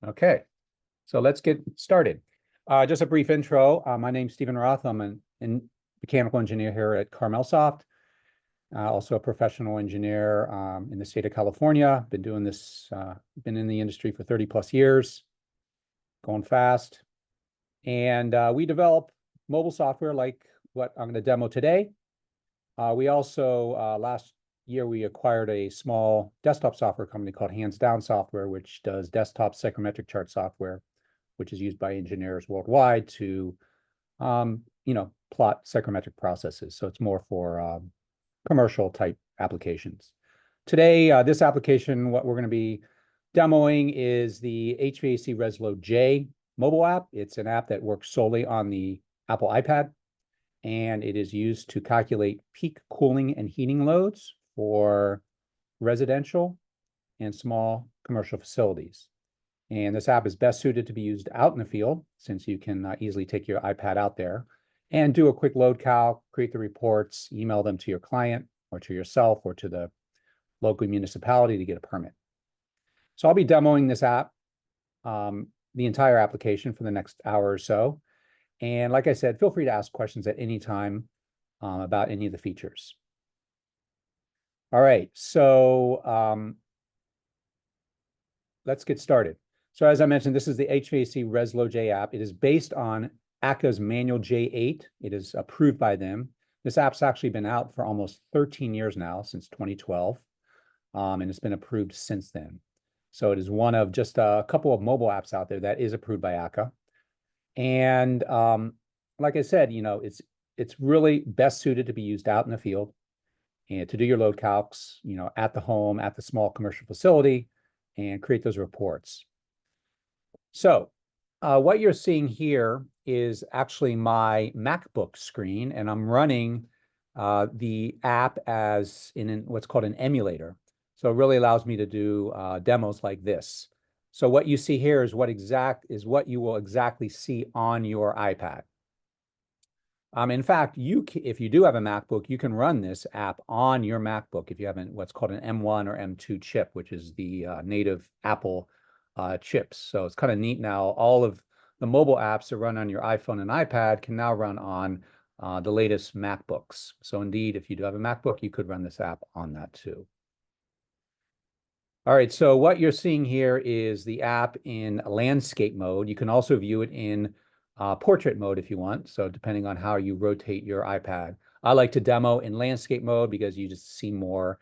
Okay, so let's get started. Just a brief intro. My name's Stephen Roth. I'm a mechanical engineer here at CarmelSoft. Also a professional engineer in the state of California. Been doing this, been in the industry for 30 plus years, going fast. And we develop mobile software like what I'm going to demo today. We also, last year, we acquired a small desktop software company called Hands Down Software, which does desktop psychrometric chart software, which is used by engineers worldwide to, plot psychrometric processes. So it's more for commercial type applications. Today, this application, what we're going to be demoing is the HVAC ResLoad-J mobile app. It's an app that works solely on the Apple iPad, and it is used to calculate peak cooling and heating loads for residential and small commercial facilities. And this app is best suited to be used out in the field, since you can easily take your iPad out there and do a quick load calc, create the reports, email them to your client or to yourself or to the local municipality to get a permit. So I'll be demoing this app, the entire application, for the next hour or so. And like I said, feel free to ask questions at any time about any of the features. All right, so let's get started. So as I mentioned, this is the HVAC ResLoad-J app. It is based on ACCA's Manual J8. It is approved by them. This app's actually been out for almost 13 years now, since 2012, and it's been approved since then. So it is one of just a couple of mobile apps out there that is approved by ACCA. And like I said, it's really best suited to be used out in the field and to do your load calcs, at the home, at the small commercial facility, and create those reports. So what you're seeing here is actually my MacBook screen, and I'm running the app as in what's called an emulator. So it really allows me to do demos like this. So what you see here is what you will exactly see on your iPad. In fact, if you do have a MacBook, you can run this app on your MacBook if you have what's called an M1 or M2 chip, which is the native Apple chips. So it's kind of neat now. All of the mobile apps that run on your iPhone and iPad can now run on the latest MacBooks. So indeed, if you do have a MacBook, you could run this app on that too. All right, so what you're seeing here is the app in landscape mode. You can also view it in portrait mode if you want. So depending on how you rotate your iPad. I like to demo in landscape mode because you just see more,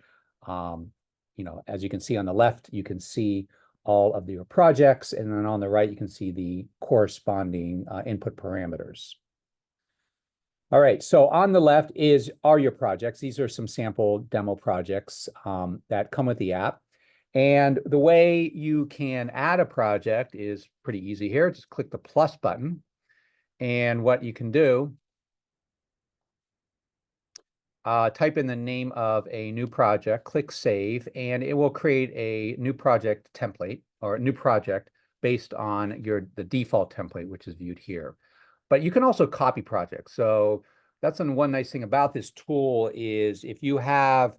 as you can see on the left, you can see all of your projects. And then on the right, you can see the corresponding input parameters. All right, so on the left are your projects. These are some sample demo projects that come with the app. And the way you can add a project is pretty easy here. Just click the plus button. And what you can do, type in the name of a new project, click save, and it will create a new project template or a new project based on the default template, which is viewed here. But you can also copy projects. So that's one nice thing about this tool is if you have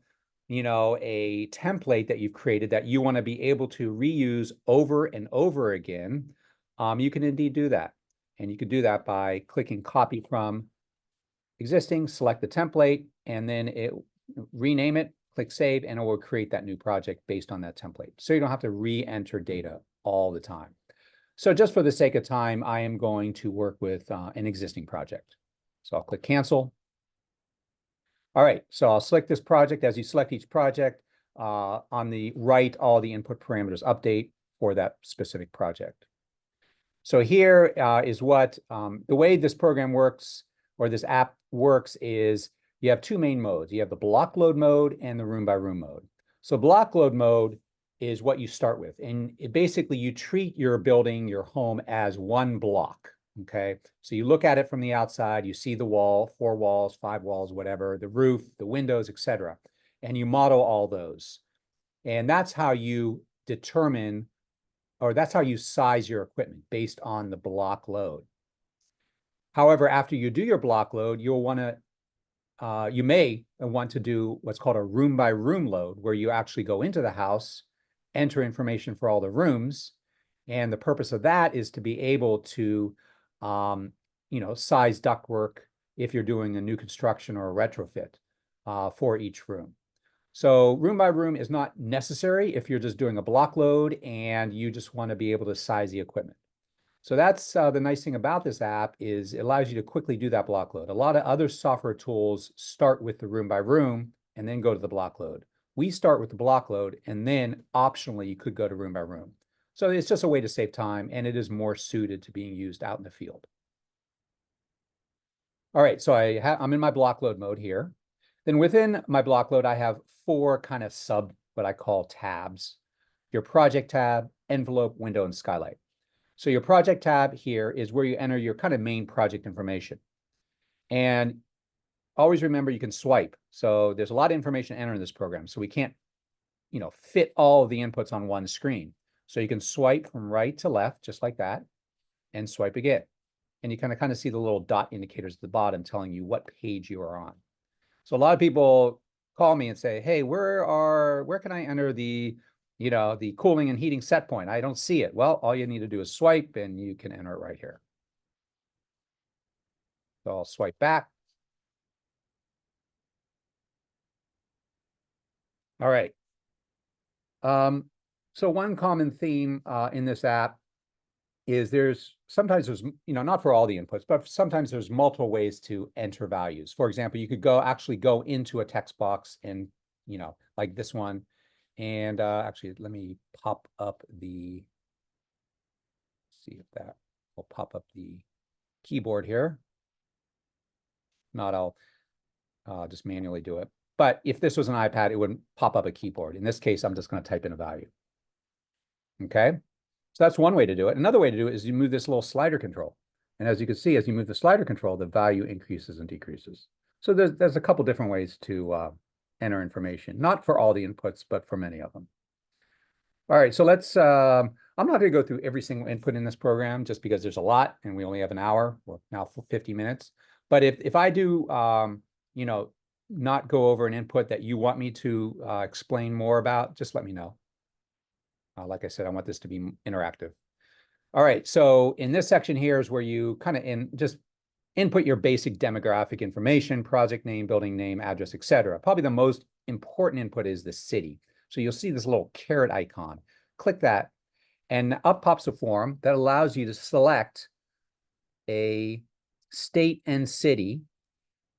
a template that you've created that you want to be able to reuse over and over again, you can indeed do that. And you can do that by clicking copy from existing, select the template, and then rename it, click save, and it will create that new project based on that template. So you don't have to re-enter data all the time. So just for the sake of time, I am going to work with an existing project. So I'll click cancel. All right, so I'll select this project. As you select each project, on the right, all the input parameters update for that specific project. So here is what the way this program works, or this app works, is you have two main modes. You have the block load mode and the room by room mode. So block load mode is what you start with. And basically you treat your building, your home, as one block. Okay, so you look at it from the outside, you see the wall, 4 walls, 5 walls, whatever, the roof, the windows, etc. And you model all those. And that's how you determine, or that's how you size your equipment, based on the block load. However, after you do your block load, you may want to do what's called a room by room load, where you actually go into the house, enter information for all the rooms, And the purpose of that is to be able to, size ductwork if you're doing a new construction or a retrofit for each room. So room by room is not necessary if you're just doing a block load and you just want to be able to size the equipment. So that's the nice thing about this app is it allows you to quickly do that block load. A lot of other software tools start with the room by room and then go to the block load. We start with the block load and then optionally you could go to room by room. So it's just a way to save time and it is more suited to being used out in the field. All right, so I'm in my block load mode here. Then within my block load, I have 4 kind of what I call tabs. Your project tab, envelope, window, and skylight. So your project tab here is where you enter your kind of main project information. And always remember you can swipe. So there's a lot of information to enter in this program. So we can't, fit all of the inputs on one screen. So you can swipe from right to left, just like that, and swipe again. And you kind of see the little dot indicators at the bottom telling you what page you are on. So a lot of people call me and say, hey, where can I enter the cooling and heating set point? I don't see it. Well, all you need to do is swipe and you can enter it right here. So I'll swipe back. All right. So one common theme in this app is sometimes there's, not for all the inputs, but sometimes there's multiple ways to enter values. For example, you could actually go into a text box and, like this one. And actually, let me pop up see if that will pop up the keyboard here. Not, I'll just manually do it. But if this was an iPad, it wouldn't pop up a keyboard. In this case, I'm just going to type in a value. Okay. So that's one way to do it. Another way to do it is you move this little slider control. And as you can see, as you move the slider control, the value increases and decreases. So there's a couple different ways to enter information, not for all the inputs, but for many of them. All right, so I'm not going to go through every single input in this program just because there's a lot and we only have an hour or now 50 minutes. But if I do, not go over an input that you want me to explain more about, just let me know. Like I said, I want this to be interactive. All right, so in this section here is where you kind of just input your basic demographic information, project name, building name, address, etc. Probably the most important input is the city. So you'll see this little caret icon. Click that, and up pops a form that allows you to select a state and city.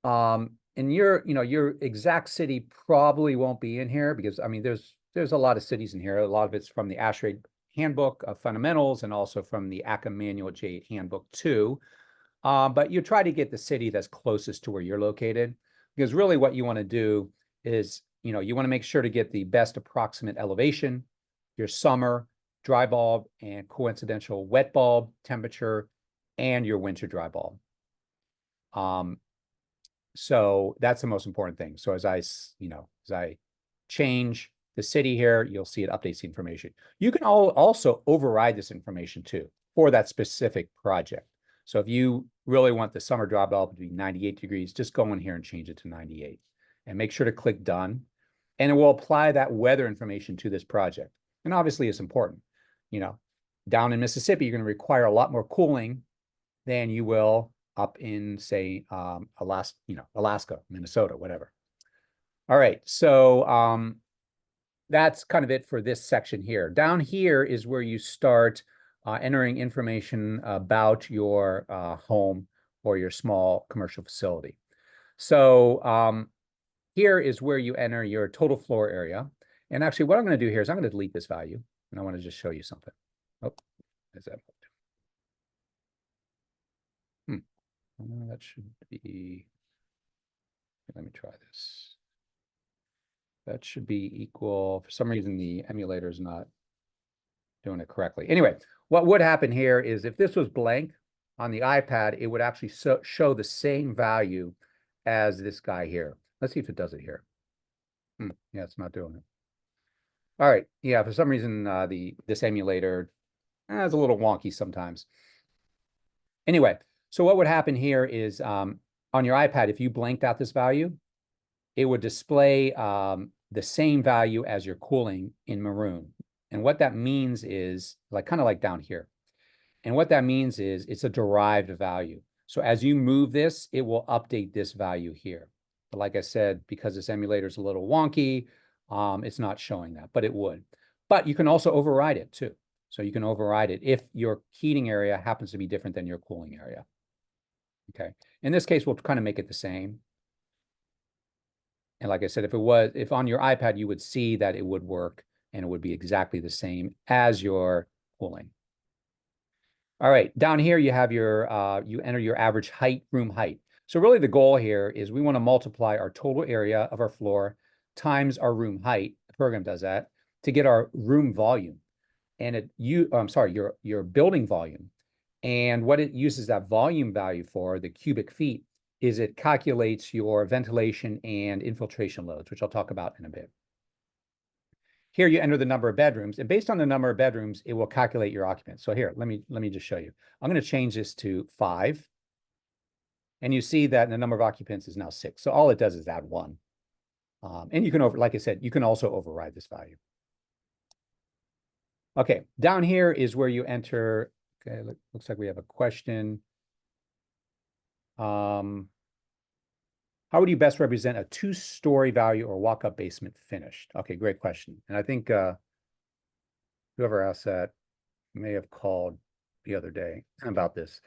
And your exact city probably won't be in here because, I mean, there's a lot of cities in here. A lot of it's from the ASHRAE Handbook of Fundamentals and also from the ACCA Manual J8 Handbook too. But you try to get the city that's closest to where you're located, because really what you want to do is, you want to make sure to get the best approximate elevation, your summer dry bulb and coincidental wet bulb temperature, and your winter dry bulb. So that's the most important thing. So as I change the city here, you'll see it updates the information. You can also override this information too for that specific project. So if you really want the summer dry bulb to be 98 degrees, just go in here and change it to 98 and make sure to click done. And it will apply that weather information to this project. And obviously it's important. Down in Mississippi, you're going to require a lot more cooling than you will up in, say, Alaska, Minnesota, whatever. All right, so that's kind of it for this section here. Down here is where you start entering information about your home or your small commercial facility. So here is where you enter your total floor area. And actually, what I'm going to do here is I'm going to delete this value, and I want to just show you something. Oh, is that? That should be, let me try this. That should be equal. For some reason, the emulator is not doing it correctly. Anyway, what would happen here is if this was blank on the iPad, it would actually show the same value as this guy here. Let's see if it does it here. Yeah, it's not doing it. All right. Yeah, for some reason, this emulator is a little wonky sometimes. Anyway, so what would happen here is on your iPad, if you blanked out this value, it would display the same value as your cooling in maroon. And what that means is like kind of like down here. And what that means is it's a derived value. So as you move this, it will update this value here. But like I said, because this emulator is a little wonky, it's not showing that, but it would. But you can also override it too. So you can override it if your heating area happens to be different than your cooling area. Okay. In this case, we'll kind of make it the same. And like I said, if on your iPad, you would see that it would work and it would be exactly the same as your cooling. All right, down here you have you enter your average height, room height. So really the goal here is we want to multiply our total area of our floor times our room height. The program does that to get our room volume. And your building volume. And what it uses that volume value for, the cubic feet, is it calculates your ventilation and infiltration loads, which I'll talk about in a bit. Here you enter the number of bedrooms, and based on the number of bedrooms, it will calculate your occupants. So here, let me just show you. I'm going to change this to 5. And you see that the number of occupants is now 6. So all it does is add 1. And you can like I said, you can also override this value. Okay, down here is where you enter. Okay, looks like we have a question. How would you best represent a 2-story value or walk-up basement finished? Okay, great question. And I think whoever asked that may have called the other day about this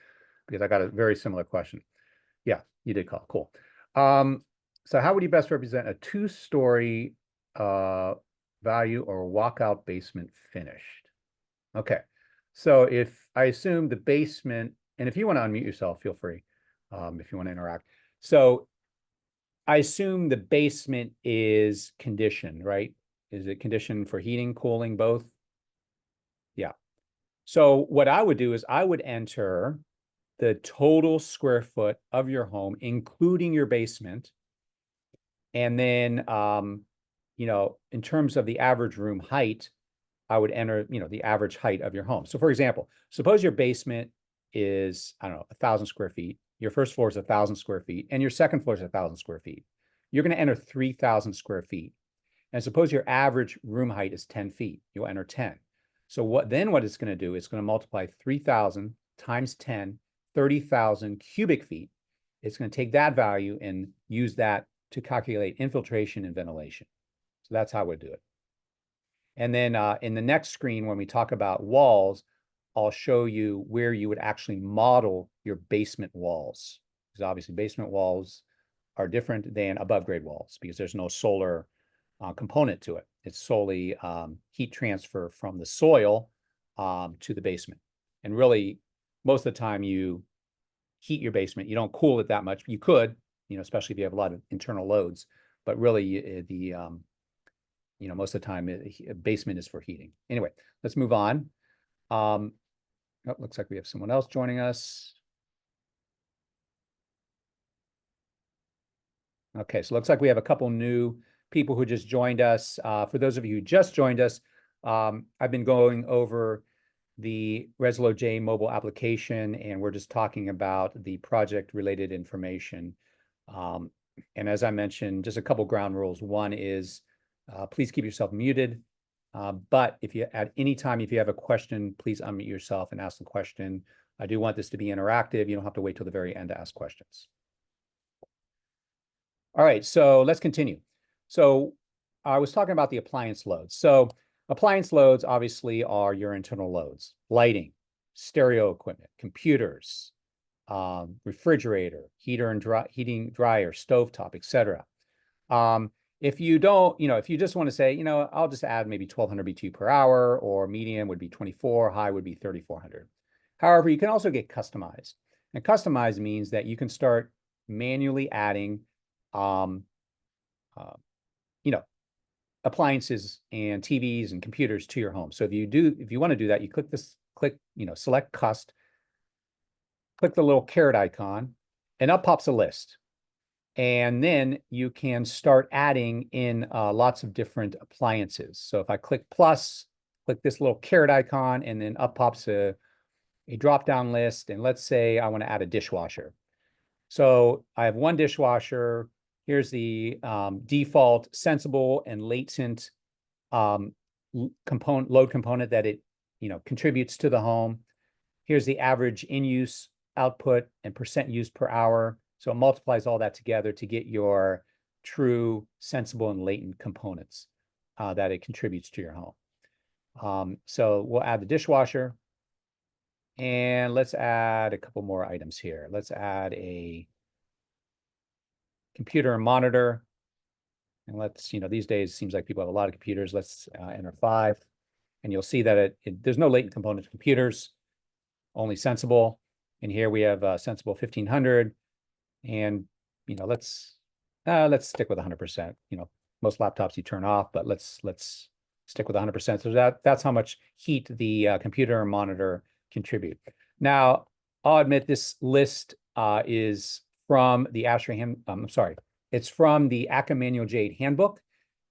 because I got a very similar question. Yeah, you did call. Cool. So how would you best represent a 2-story value or walkout basement finished? Okay, so if I assume the basement, and if you want to unmute yourself, feel free if you want to interact. So I assume the basement is conditioned, right? Is it conditioned for heating, cooling, both? Yeah. So what I would do is I would enter the total square foot of your home, including your basement. And then, in terms of the average room height, I would enter, the average height of your home. So for example, suppose your basement is, I don't know, 1,000 square feet. Your first floor is 1,000 square feet, and your second floor is 1,000 square feet. You're going to enter 3,000 square feet. And suppose your average room height is 10 feet. You'll enter 10. So what it's going to do is going to multiply 3,000 times 10, 30,000 cubic feet. It's going to take that value and use that to calculate infiltration and ventilation. So that's how we do it. And then in the next screen, when we talk about walls, I'll show you where you would actually model your basement walls. Because obviously basement walls are different than above grade walls because there's no solar component to it. It's solely heat transfer from the soil to the basement. And really, most of the time you heat your basement. You don't cool it that much. You could, especially if you have a lot of internal loads. But really, most of the time, basement is for heating. Anyway, let's move on. Looks like we have someone else joining us. Okay, so looks like we have a couple new people who just joined us. For those of you who just joined us, I've been going over the ResLoad-J mobile application, and we're just talking about the project-related information. And as I mentioned, just a couple ground rules. One is please keep yourself muted. But at any time, if you have a question, please unmute yourself and ask the question. I do want this to be interactive. You don't have to wait till the very end to ask questions. All right, so let's continue. So I was talking about the appliance loads. So appliance loads obviously are your internal loads: lighting, stereo equipment, computers, refrigerator, heater and heating, dryer, stovetop, etc. If you don't, if you just want to say, I'll just add maybe 1,200 BTU per hour, or medium would be 24, high would be 3,400. However, you can also get customized. And customized means that you can start manually adding, appliances and TVs and computers to your home. So if you want to do that, you select Cust, click the little caret icon, and up pops a list. And then you can start adding in lots of different appliances. So if I click plus, click this little caret icon, and then up pops a drop-down list. And let's say I want to add a dishwasher. So I have one dishwasher. Here's the default sensible and latent load component that it, contributes to the home. Here's the average in-use output and percent used per hour. So it multiplies all that together to get your true, sensible, and latent components that it contributes to your home. So we'll add the dishwasher. And let's add a couple more items here. Let's add a computer and monitor. And let's, these days it seems like people have a lot of computers. Let's enter 5. And you'll see that there's no latent component to computers, only sensible. And here we have sensible 1500. And, let's stick with 100%. Most laptops you turn off, but let's stick with 100%. So that's how much heat the computer and monitor contribute. Now, I'll admit this list is from the it's from the ACCA Manual J8 handbook,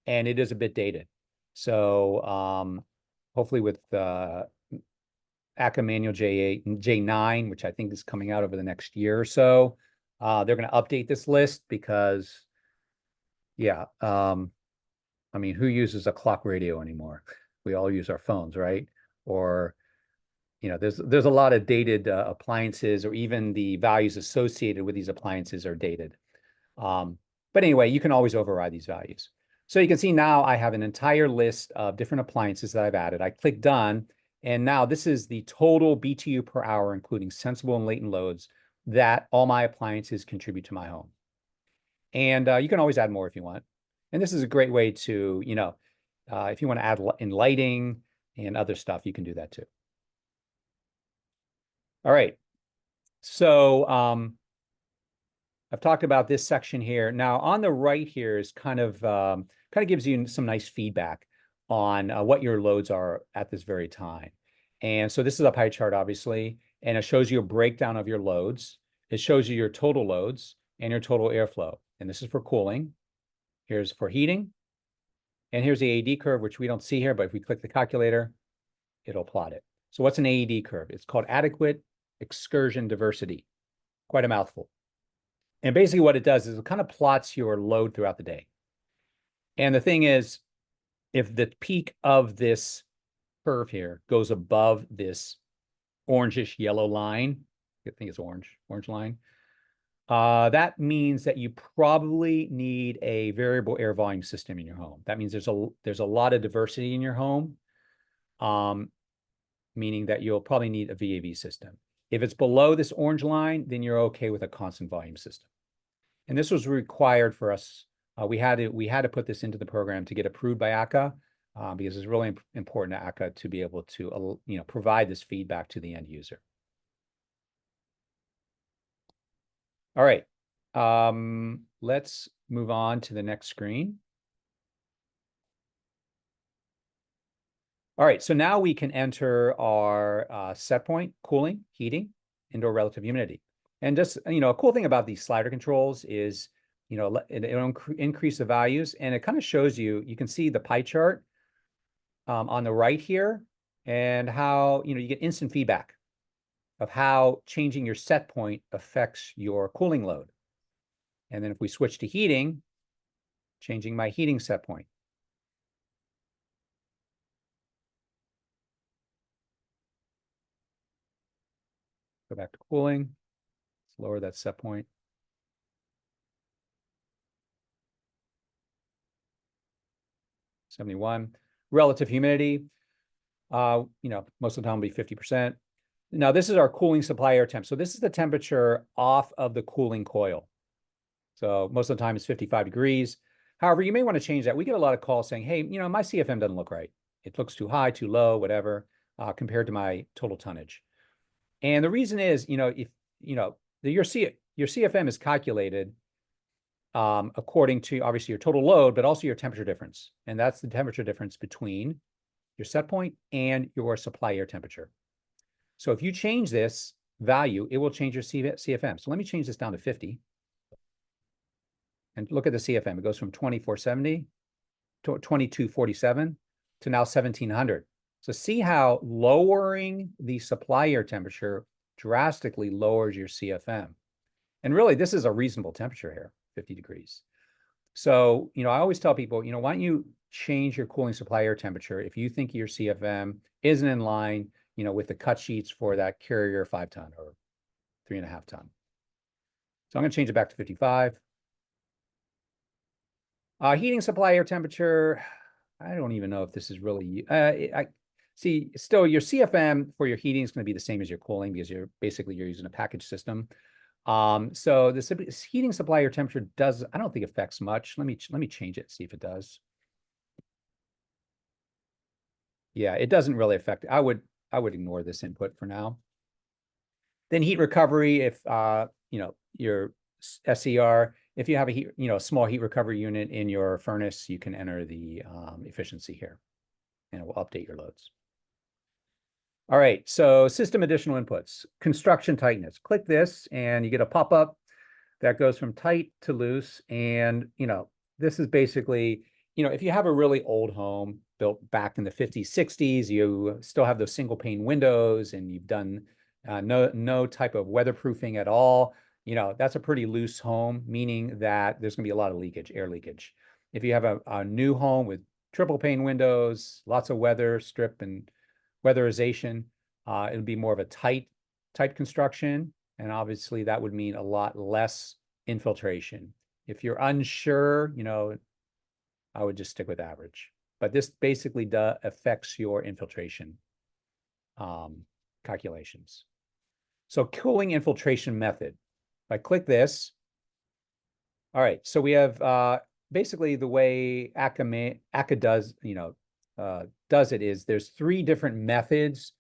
and it is a bit dated. So hopefully with ACCA Manual J8 and J9, which I think is coming out over the next year or so, they're going to update this list because, yeah, I mean, who uses a clock radio anymore? We all use our phones, right? Or there's a lot of dated appliances, or even the values associated with these appliances are dated. But anyway, you can always override these values. So you can see now I have an entire list of different appliances that I've added. I click done, and now this is the total BTU per hour, including sensible and latent loads, that all my appliances contribute to my home. And you can always add more if you want. And this is a great way to, if you want to add in lighting and other stuff, you can do that too. All right, so I've talked about this section here. Now on the right here is kind of gives you some nice feedback on what your loads are at this very time. And so this is a pie chart, obviously, and it shows you a breakdown of your loads. It shows you your total loads and your total airflow. And this is for cooling. Here's for heating. And here's the AED curve, which we don't see here, but if we click the calculator, it'll plot it. So what's an AED curve? It's called adequate excursion diversity. Quite a mouthful. And basically what it does is it kind of plots your load throughout the day. And the thing is, if the peak of this curve here goes above this orangish yellow line, I think it's orange line, that means that you probably need a variable air volume system in your home. That means there's a lot of diversity in your home, meaning that you'll probably need a VAV system. If it's below this orange line, then you're okay with a constant volume system. And this was required for us. We had to put this into the program to get approved by ACCA, because it's really important to ACCA to be able to provide this feedback to the end user. All right, let's move on to the next screen. All right, so now we can enter our set point, cooling, heating, indoor relative humidity. And just, a cool thing about these slider controls is, it'll increase the values, and it kind of shows you can see the pie chart on the right here, and how, you get instant feedback of how changing your set point affects your cooling load. And then if we switch to heating, changing my heating set point. Go back to cooling, let's lower that set point. (71). Relative humidity, most of the time will be 50%. Now this is our cooling supply air temp. So this is the temperature off of the cooling coil. So most of the time it's 55 degrees. However, you may want to change that. We get a lot of calls saying, hey, my CFM doesn't look right. It looks too high, too low, whatever, compared to my total tonnage. And the reason is, if your CFM is calculated according to obviously your total load, but also your temperature difference. And that's the temperature difference between your set point and your supply air temperature. So if you change this value, it will change your CFM. So let me change this down to 50. And look at the CFM. It goes from 2470 to 2247 to now 1700. So see how lowering the supply air temperature drastically lowers your CFM. And really, this is a reasonable temperature here, 50 degrees. So, I always tell people, why don't you change your cooling supply air temperature if you think your CFM isn't in line, with the cut sheets for that Carrier 5-ton or 3.5-ton. So I'm going to change it back to 55. Heating supply air temperature, I don't even know if this is really, I see, still your CFM for your heating is going to be the same as your cooling because you're using a package system. So the heating supply air temperature I don't think affects much. Let me change it, see if it does. Yeah, it doesn't really affect. I would ignore this input for now. Then heat recovery, if your SCR, if you have a small heat recovery unit in your furnace, you can enter the efficiency here, and it will update your loads. All right, so system additional inputs, construction tightness. Click this, and you get a pop-up that goes from tight to loose, and this is basically, if you have a really old home built back in the 50s, 60s, you still have those single pane windows, and you've done no type of weatherproofing at all, that's a pretty loose home, meaning that there's going to be a lot of leakage, air leakage. If you have a new home with triple pane windows, lots of weather strip and weatherization, it'll be more of a tight construction, and obviously that would mean a lot less infiltration. If you're unsure, I would just stick with average. But this basically affects your infiltration calculations. So cooling infiltration method. If I click this, all right, so we have basically the way ACCA does it is there's 3 different methods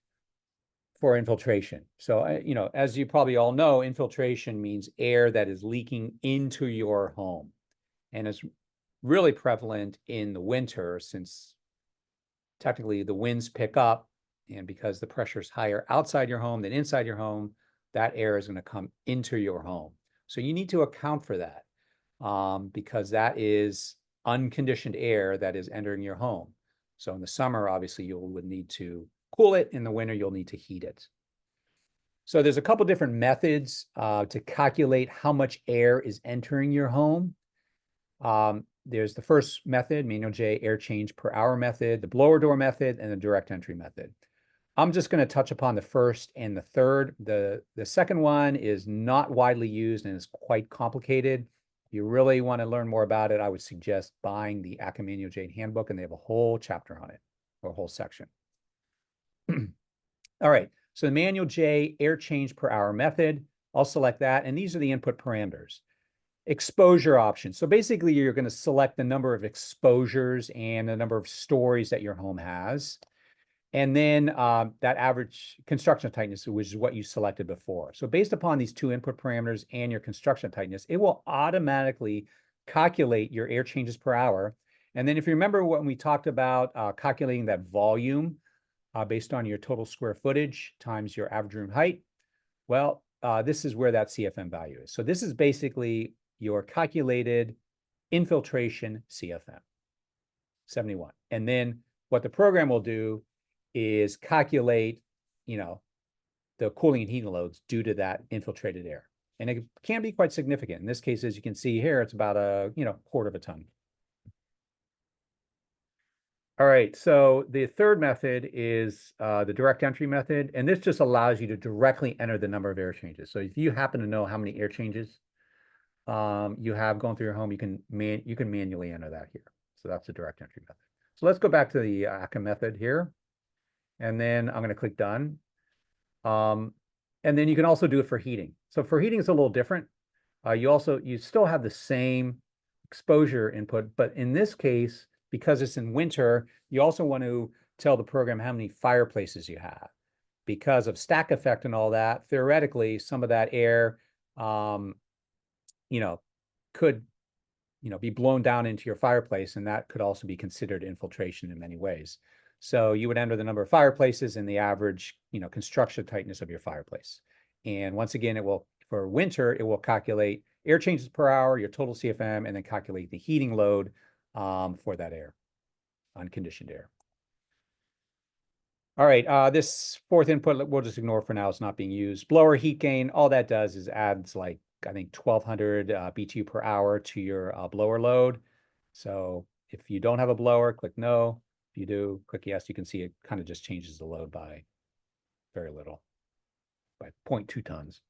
for infiltration. So, as you probably all know, infiltration means air that is leaking into your home, and it's really prevalent in the winter since technically the winds pick up, and because the pressure is higher outside your home than inside your home, that air is going to come into your home. So you need to account for that because that is unconditioned air that is entering your home. So in the summer, obviously, you would need to cool it. In the winter, you'll need to heat it. So there's a couple different methods to calculate how much air is entering your home. There's the first method, Manual J air change per hour method, the blower door method, and the direct entry method. I'm just going to touch upon the first and the third. The second one is not widely used and is quite complicated. If you really want to learn more about it, I would suggest buying the ACCA Manual J8 handbook, and they have a whole chapter on it, or a whole section. All right, so the Manual J air change per hour method, I'll select that, and these are the input parameters. Exposure options. So basically, you're going to select the number of exposures and the number of stories that your home has. And then that average construction tightness, which is what you selected before. So based upon these 2 input parameters and your construction tightness, it will automatically calculate your air changes per hour. And then if you remember when we talked about calculating that volume based on your total square footage times your average room height, well, this is where that CFM value is. So this is basically your calculated infiltration CFM, 71. And then what the program will do is calculate, the cooling and heating loads due to that infiltrated air. And it can be quite significant. In this case, as you can see here, it's about a, quarter of a ton. All right, so the third method is the direct entry method. And this just allows you to directly enter the number of air changes. So if you happen to know how many air changes you have going through your home, you can manually enter that here. So that's the direct entry method. So let's go back to the ACCA method here. And then I'm going to click done. And then you can also do it for heating. So for heating, it's a little different. You still have the same exposure input, but in this case, because it's in winter, you also want to tell the program how many fireplaces you have. Because of stack effect and all that, theoretically, some of that air, could, be blown down into your fireplace, and that could also be considered infiltration in many ways. So you would enter the number of fireplaces and the average, construction tightness of your fireplace. And once again, for winter, it will calculate air changes per hour, your total CFM, and then calculate the heating load for that air, unconditioned air. All right, this fourth input, we'll just ignore for now. It's not being used. Blower heat gain, all that does is adds I think 1,200 BTU per hour to your blower load. So If you don't have a blower, click no. If you do, click yes. You can see it kind of just changes the load by very little, by 0.2 tons.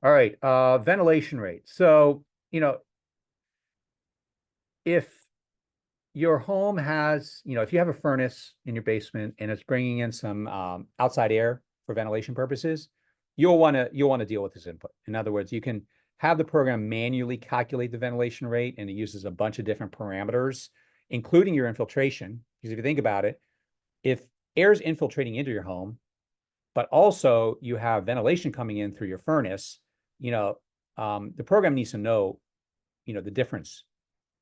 All right, ventilation rate. So, if your home has, if you have a furnace in your basement and it's bringing in some outside air for ventilation purposes, you'll want to deal with this input. In other words, you can have the program manually calculate the ventilation rate, and it uses a bunch of different parameters, including your infiltration. Because if you think about it, if air is infiltrating into your home, but also you have ventilation coming in through your furnace, the program needs to know, the difference,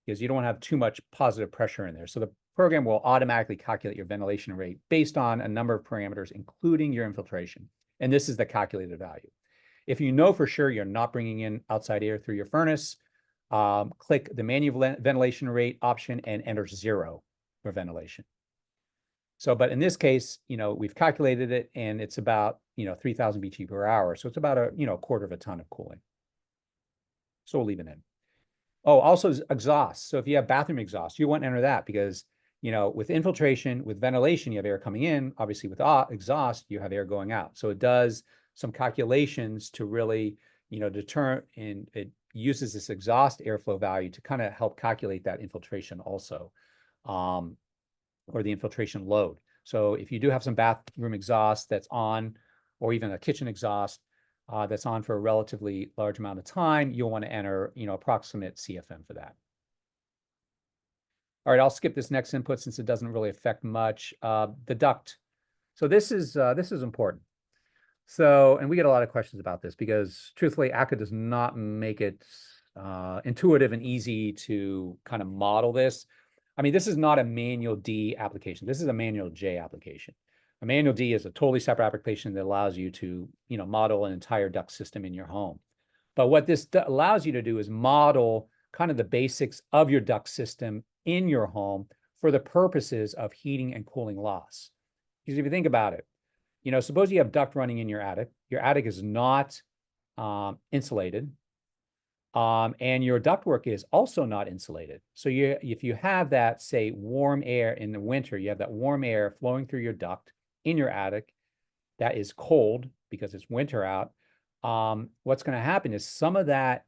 because you don't want to have too much positive pressure in there. So the program will automatically calculate your ventilation rate based on a number of parameters, including your infiltration. And this is the calculated value. If you know for sure you're not bringing in outside air through your furnace, click the manual ventilation rate option and enter 0 for ventilation. So, but in this case, we've calculated it, and it's about, 3,000 BTU per hour. So it's about a quarter of a ton of cooling. So we'll leave it in. Oh, also exhaust. So if you have bathroom exhaust, you want to enter that because, with infiltration, with ventilation, you have air coming in. Obviously, with exhaust, you have air going out. So it does some calculations to really, determine, and it uses this exhaust airflow value to kind of help calculate that infiltration also, or the infiltration load. So if you do have some bathroom exhaust that's on, or even a kitchen exhaust, that's on for a relatively large amount of time, you'll want to enter, approximate CFM for that. All right, I'll skip this next input since it doesn't really affect much. The duct. So this is important. So, and we get a lot of questions about this because truthfully, ACCA does not make it intuitive and easy to kind of model this. I mean, this is not a Manual D application. This is a Manual J application. A Manual D is a totally separate application that allows you to, model an entire duct system in your home. But what this allows you to do is model kind of the basics of your duct system in your home for the purposes of heating and cooling loss. Because if you think about it, suppose you have duct running in your attic. Your attic is not insulated. And your ductwork is also not insulated. So if you have that, say, warm air in the winter, you have that warm air flowing through your duct in your attic that is cold because it's winter out. What's going to happen is some of that,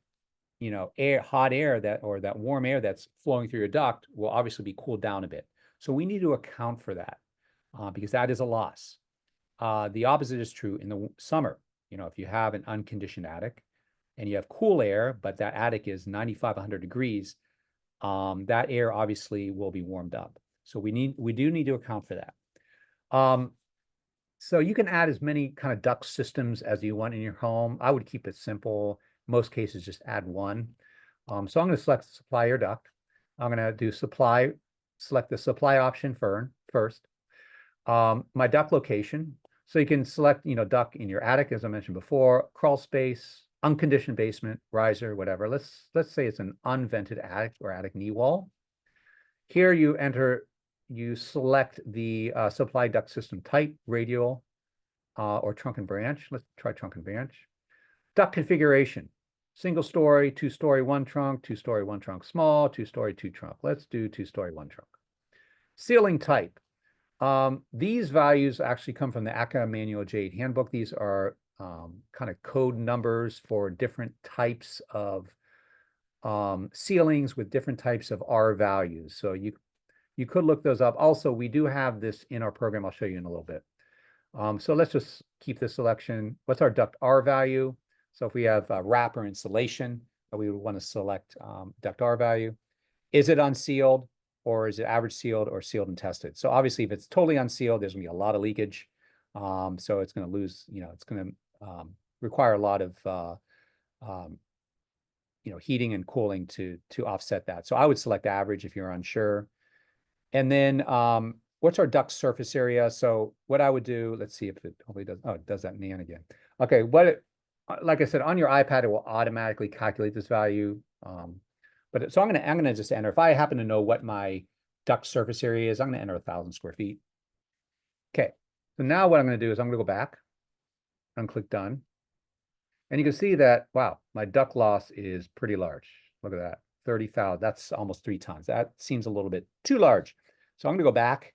hot air that warm air that's flowing through your duct will obviously be cooled down a bit. So we need to account for that because that is a loss. The opposite is true in the summer. If you have an unconditioned attic, and you have cool air, but that attic is 9,500 degrees, that air obviously will be warmed up. So we do need to account for that. So you can add as many kind of duct systems as you want in your home. I would keep it simple. Most cases, just add one. So I'm going to select supply air duct. I'm going to do select the supply option first. My duct location. So you can select, duct in your attic, as I mentioned before, crawl space, unconditioned basement, riser, whatever. Let's say it's an unvented attic or attic knee wall. Here you select the supply duct system type, radial or trunk and branch. Let's try trunk and branch. Duct configuration, single story, 2-story, 1 trunk, 2-story, 1 trunk small, 2-story, 2 trunk. Let's do 2-story, 1 trunk. Ceiling type. These values actually come from the ACCA Manual J8 handbook. These are kind of code numbers for different types of ceilings with different types of R values. So you could look those up. Also, we do have this in our program. I'll show you in a little bit. So let's just keep this selection. What's our duct R value? So if we have wrap or insulation, we would want to select duct R value. Is it unsealed, or is it average sealed or sealed and tested? So obviously, if it's totally unsealed, there's going to be a lot of leakage. So it's going to lose, it's going to require a lot of heating and cooling to offset that. So I would select average if you're unsure. And then what's our duct surface area? So what I would do, let's see if it hopefully does. Oh, it does that NaN again. Okay, like I said, on your iPad, it will automatically calculate this value. But so I'm gonna just enter. If I happen to know what my duct surface area is, I'm gonna enter 1,000 square feet. Okay, so now what I'm gonna do is I'm gonna go back and click done. And you can see that, wow, my duct loss is pretty large. Look at that, 30,000. That's almost 3 tons. That seems a little bit too large. So I'm going to go back.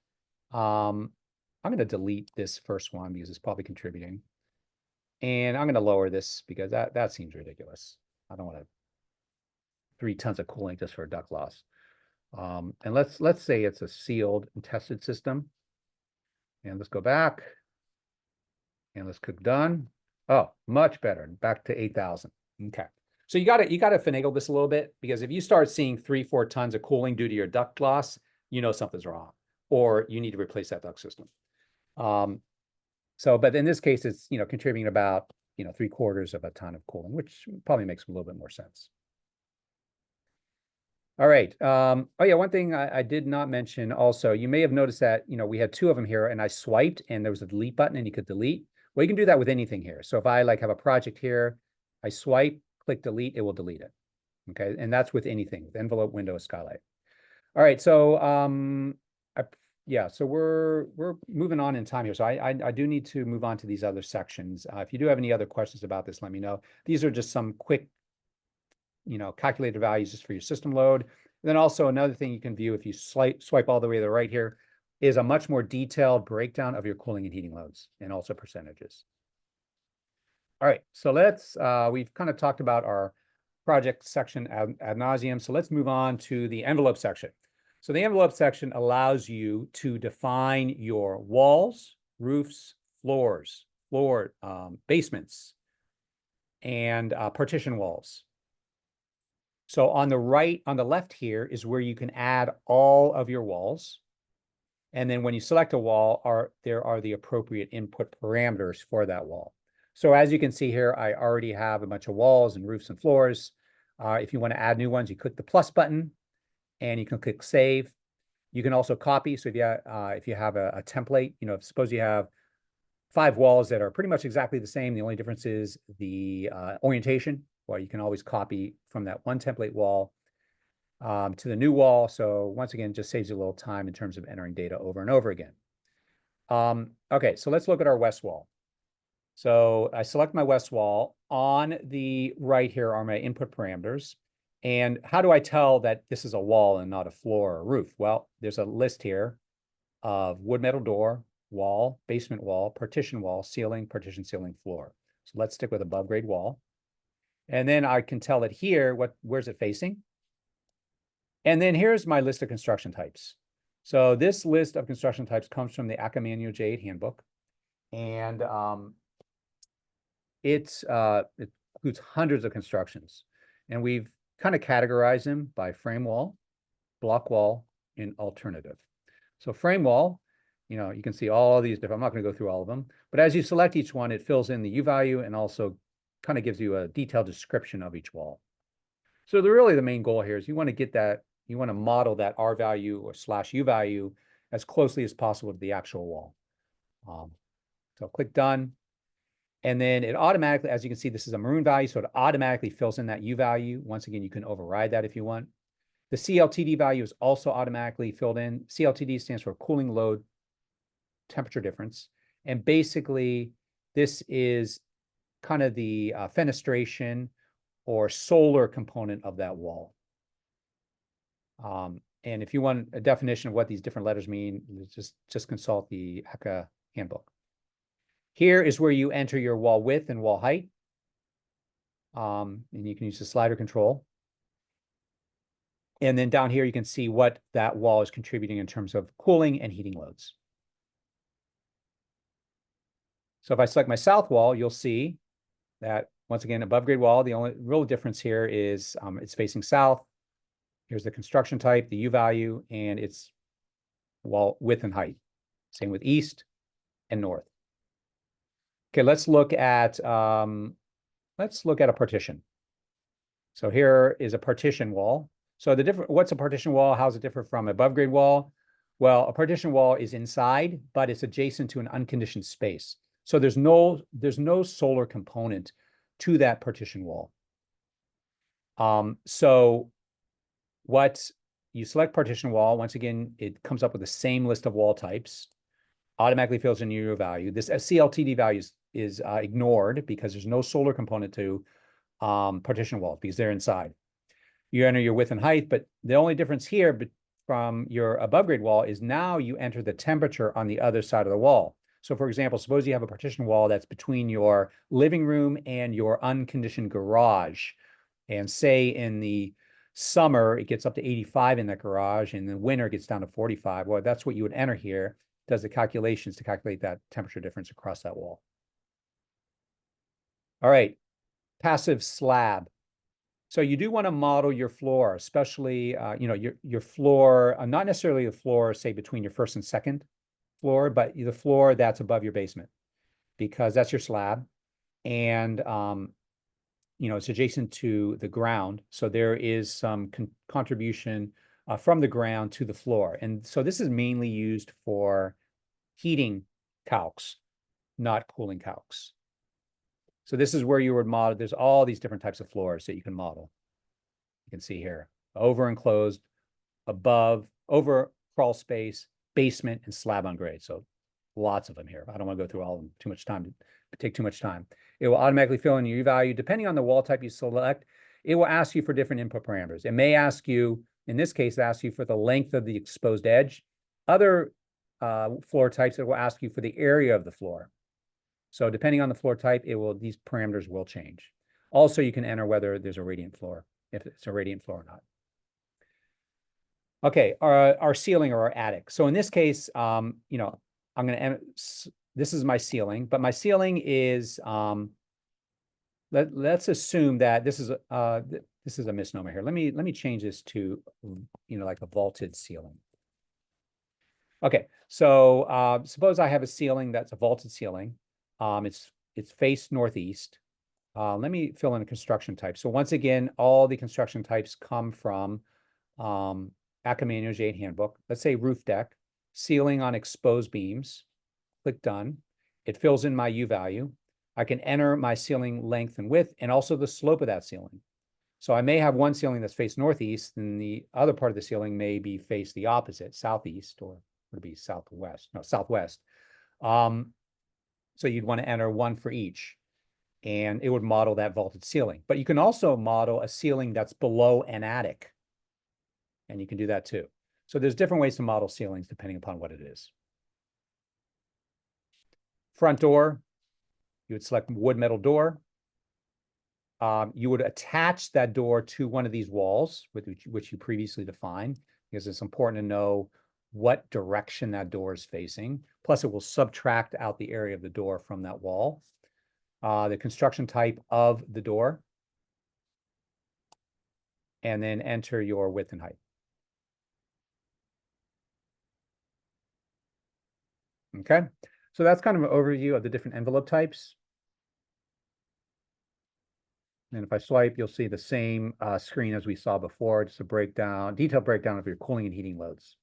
I'm going to delete this first one because it's probably contributing. And I'm going to lower this because that seems ridiculous. I don't want to 3 tons of cooling just for a duct loss. And let's say it's a sealed and tested system. And let's go back. And let's click done. Oh, much better. Back to 8,000. Okay. So you gotta finagle this a little bit, because if you start seeing 3-4 tons of cooling due to your duct loss, you know something's wrong, or you need to replace that duct system. But in this case, it's contributing about 3/4 of a ton of cooling, which probably makes a little bit more sense. All right. Oh yeah, one thing I did not mention also, you may have noticed that we had 2 of them here, and I swiped, and there was a delete button, and you could delete. Well, you can do that with anything here. So if I have a project here, I swipe, click delete, it will delete it. Okay, and that's with anything, with envelope, window, skylight. All right, so so we're moving on in time here. So I do need to move on to these other sections. If you do have any other questions about this, let me know. These are just some quick, calculated values just for your system load. And then also another thing you can view if you swipe all the way to the right here is a much more detailed breakdown of your cooling and heating loads, and also percentages. All right, so we've kind of talked about our project section ad nauseum. So let's move on to the envelope section. So the envelope section allows you to define your walls, roofs, floors, basements, and partition walls. So on the left here is where you can add all of your walls. And then when you select a wall, there are the appropriate input parameters for that wall. So as you can see here, I already have a bunch of walls and roofs and floors. If you want to add new ones, you click the plus button and you can click save. You can also copy. So if you have a template, suppose you have 5 walls that are pretty much exactly the same. The only difference is the orientation. Well, you can always copy from that one template wall to the new wall. So once again, just saves you a little time in terms of entering data over and over again. Okay, so let's look at our west wall. So I select my west wall. On the right here are my input parameters. And how do I tell that this is a wall and not a floor or a roof? Well, there's a list here of wood metal door, wall, basement wall, partition wall, ceiling, partition ceiling, floor. So let's stick with above grade wall. And then I can tell it here, where's it facing? And then here's my list of construction types. So this list of construction types comes from the ACCA Manual J8 handbook. And it includes hundreds of constructions. And we've kind of categorized them by frame wall, block wall, and alternative. So frame wall, you can see all these different, I'm not going to go through all of them, but as you select each one, it fills in the U value and also kind of gives you a detailed description of each wall. So the main goal here is you want to model that R value or /U value as closely as possible to the actual wall. So click done. And then it automatically, as you can see, this is a maroon value, so it automatically fills in that U value. Once again, you can override that if you want. The CLTD value is also automatically filled in. CLTD stands for cooling load temperature difference. And basically, this is kind of the fenestration or solar component of that wall. And if you want a definition of what these different letters mean, just consult the ACCA handbook. Here is where you enter your wall width and wall height. And you can use the slider control. And then down here, you can see what that wall is contributing in terms of cooling and heating loads. So if I select my south wall, you'll see that, once again, above grade wall, the only real difference here is it's facing south. Here's the construction type, the U value, and its wall width and height. Same with east and north. Okay, let's look at a partition. So here is a partition wall. So what's a partition wall? How does it differ from above grade wall? Well, a partition wall is inside, but it's adjacent to an unconditioned space. So there's no solar component to that partition wall. So what you select partition wall, once again, it comes up with the same list of wall types, automatically fills in your value. This CLTD value is ignored because there's no solar component to partition walls because they're inside. You enter your width and height, but the only difference here from your above grade wall is now you enter the temperature on the other side of the wall. So for example, suppose you have a partition wall that's between your living room and your unconditioned garage. And say in the summer, it gets up to 85 in that garage, and in the winter, it gets down to 45. Well, that's what you would enter here. Does the calculations to calculate that temperature difference across that wall. All right, passive slab. So you do want to model your floor, especially your floor, not necessarily the floor, say between your first and second floor, but the floor that's above your basement, because that's your slab, and it's adjacent to the ground, so there is some contribution from the ground to the floor, and so this is mainly used for heating calcs, not cooling calcs. So this is where you would model. There's all these different types of floors that you can model. You can see here, over enclosed, above, over crawl space, basement, and slab on grade. So lots of them here. I don't want to go through all of them, too much time, take too much time. It will automatically fill in your U value. Depending on the wall type you select, it will ask you for different input parameters. It may ask you, in this case, it asks you for the length of the exposed edge. Other floor types, it will ask you for the area of the floor. So depending on the floor type, these parameters will change. Also, you can enter whether there's a radiant floor, if it's a radiant floor or not. Okay, our ceiling or our attic. So in this case, I'm going to, this is my ceiling, but my ceiling is, let's assume that this is a misnomer here. Let me change this to, like a vaulted ceiling. Okay, so suppose I have a ceiling that's a vaulted ceiling. It's faced northeast. Let me fill in a construction type. So once again, all the construction types come from ACCA Manual J8 handbook. Let's say roof deck, ceiling on exposed beams. Click done. It fills in my U value. I can enter my ceiling length and width and also the slope of that ceiling. So I may have one ceiling that's faced northeast, and the other part of the ceiling may be faced the opposite, southeast, or would it be southwest? No, southwest. So you'd want to enter one for each, and it would model that vaulted ceiling. But you can also model a ceiling that's below an attic, and you can do that too. So there's different ways to model ceilings depending upon what it is. Front door, you would select wood metal door. You would attach that door to one of these walls, which you previously defined, because it's important to know what direction that door is facing. Plus, it will subtract out the area of the door from that wall. The construction type of the door, and then enter your width and height. Okay, so that's kind of an overview of the different envelope types. And if I swipe, you'll see the same screen as we saw before, just a breakdown, detailed breakdown of your cooling and heating loads.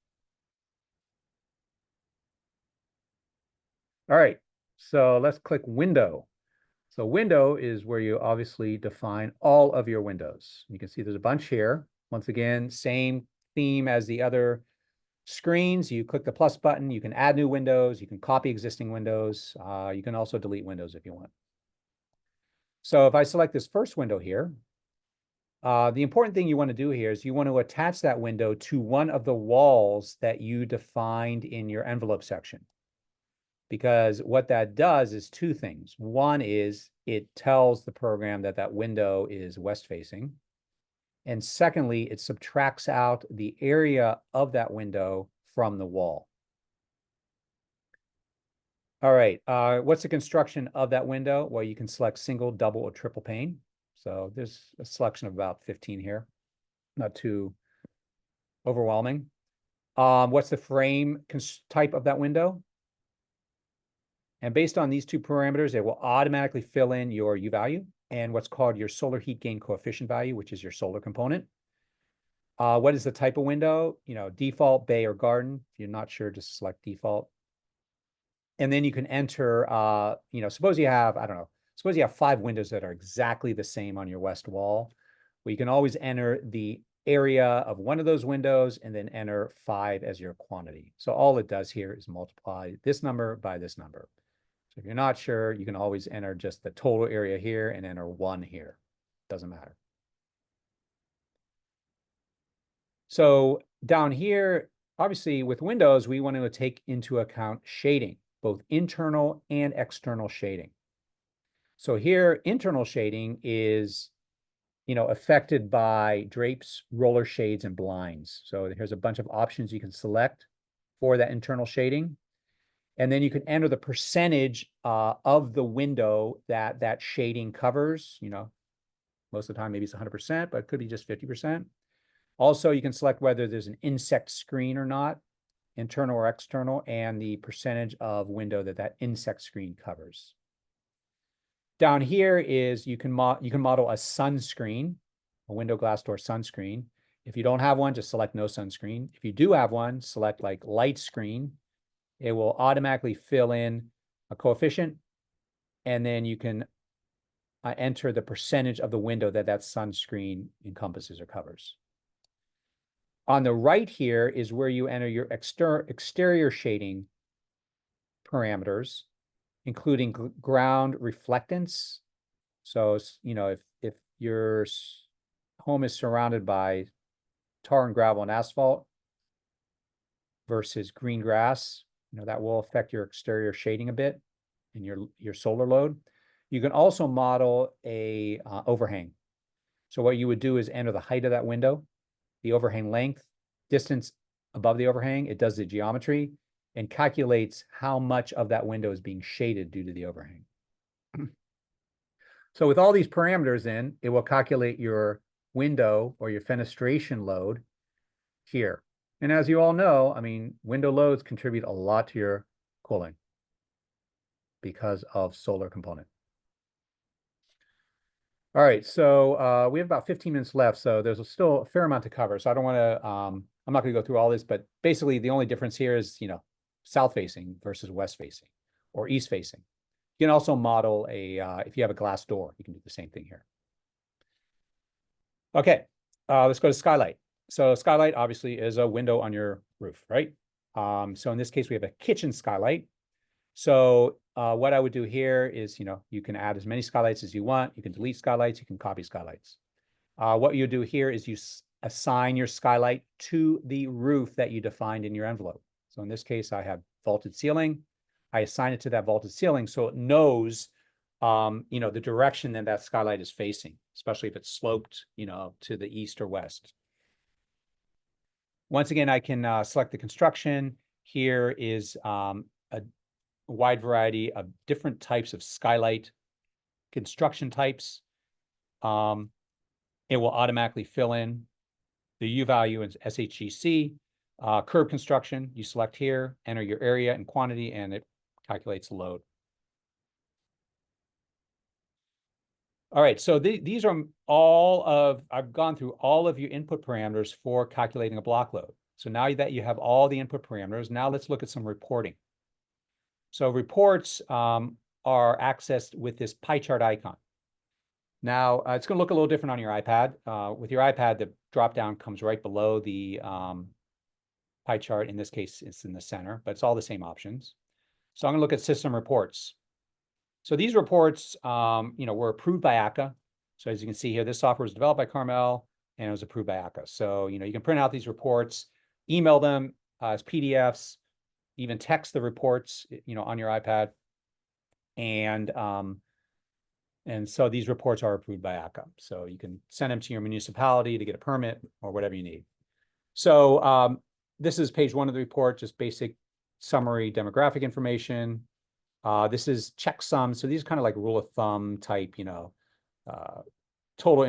All right, so let's click window. So window is where you obviously define all of your windows. You can see there's a bunch here. Once again, same theme as the other screens. You click the plus button, you can add new windows, you can copy existing windows. You can also delete windows if you want. So if I select this first window here, the important thing you want to do here is you want to attach that window to one of the walls that you defined in your envelope section. Because what that does is two things. One is it tells the program that that window is west facing. And secondly, it subtracts out the area of that window from the wall. All right, what's the construction of that window? Well, you can select single, double, or triple pane. So there's a selection of about 15 here, not too overwhelming. What's the frame type of that window? And based on these two parameters, it will automatically fill in your U value and what's called your solar heat gain coefficient value, which is your solar component. What is the type of window? Default, bay, or garden. If you're not sure, just select default. And then you can enter, suppose you have, suppose you have 5 windows that are exactly the same on your west wall. Well, you can always enter the area of one of those windows and then enter 5 as your quantity. So all it does here is multiply this number by this number. So if you're not sure, you can always enter just the total area here and enter 1 here. Doesn't matter. So down here, obviously with Windows, we want to take into account shading, both internal and external shading. So here, internal shading is, affected by drapes, roller shades, and blinds. So here's a bunch of options you can select for that internal shading. And then you can enter the percentage of the window that shading covers. Most of the time, maybe it's 100%, but it could be just 50%. Also, you can select whether there's an insect screen or not, internal or external, and the percentage of window that insect screen covers. Down here is you can model a sunscreen, a window glass door sunscreen. If you don't have one, just select no sunscreen. If you do have one, select like light screen. It will automatically fill in a coefficient, and then you can enter the percentage of the window that sunscreen encompasses or covers. On the right here is where you enter your exterior shading parameters, including ground reflectance. So, if your home is surrounded by tar and gravel and asphalt versus green grass, that will affect your exterior shading a bit and your solar load. You can also model a overhang. So what you would do is enter the height of that window, the overhang length, distance above the overhang. It does the geometry and calculates how much of that window is being shaded due to the overhang. So with all these parameters in, it will calculate your window or your fenestration load here. And as you all know, window loads contribute a lot to your cooling because of solar component. All right, so we have about 15 minutes left, so there's still a fair amount to cover. So I don't want to, I'm not going to go through all this, but basically the only difference here is, south facing versus west facing or east facing. You can also model if you have a glass door, you can do the same thing here. Okay, let's go to skylight. So skylight obviously is a window on your roof, right? So in this case, we have a kitchen skylight. So what I would do here is, you can add as many skylights as you want. You can delete skylights. You can copy skylights. What you do here is you assign your skylight to the roof that you defined in your envelope. So in this case, I have vaulted ceiling. I assign it to that vaulted ceiling so it knows, the direction that skylight is facing, especially if it's sloped, to the east or west. Once again, I can select the construction. Here is a wide variety of different types of skylight construction types. It will automatically fill in the U value in SHGC. Curb construction, you select here, enter your area and quantity, and it calculates the load. All right, so these are I've gone through all of your input parameters for calculating a block load. So now that you have all the input parameters, now let's look at some reporting. So reports are accessed with this pie chart icon. Now, it's going to look a little different on your iPad. With your iPad, the dropdown comes right below the pie chart. In this case, it's in the center, but it's all the same options. So I'm going to look at system reports. So these reports, were approved by ACCA. So as you can see here, this software was developed by Carmel and it was approved by ACCA. So, you can print out these reports, email them as PDFs, even text the reports, on your iPad. And so these reports are approved by ACCA. So you can send them to your municipality to get a permit or whatever you need. So this is page 1 of the report, just basic summary demographic information. This is checksum. So these are kind of like rule of thumb type, total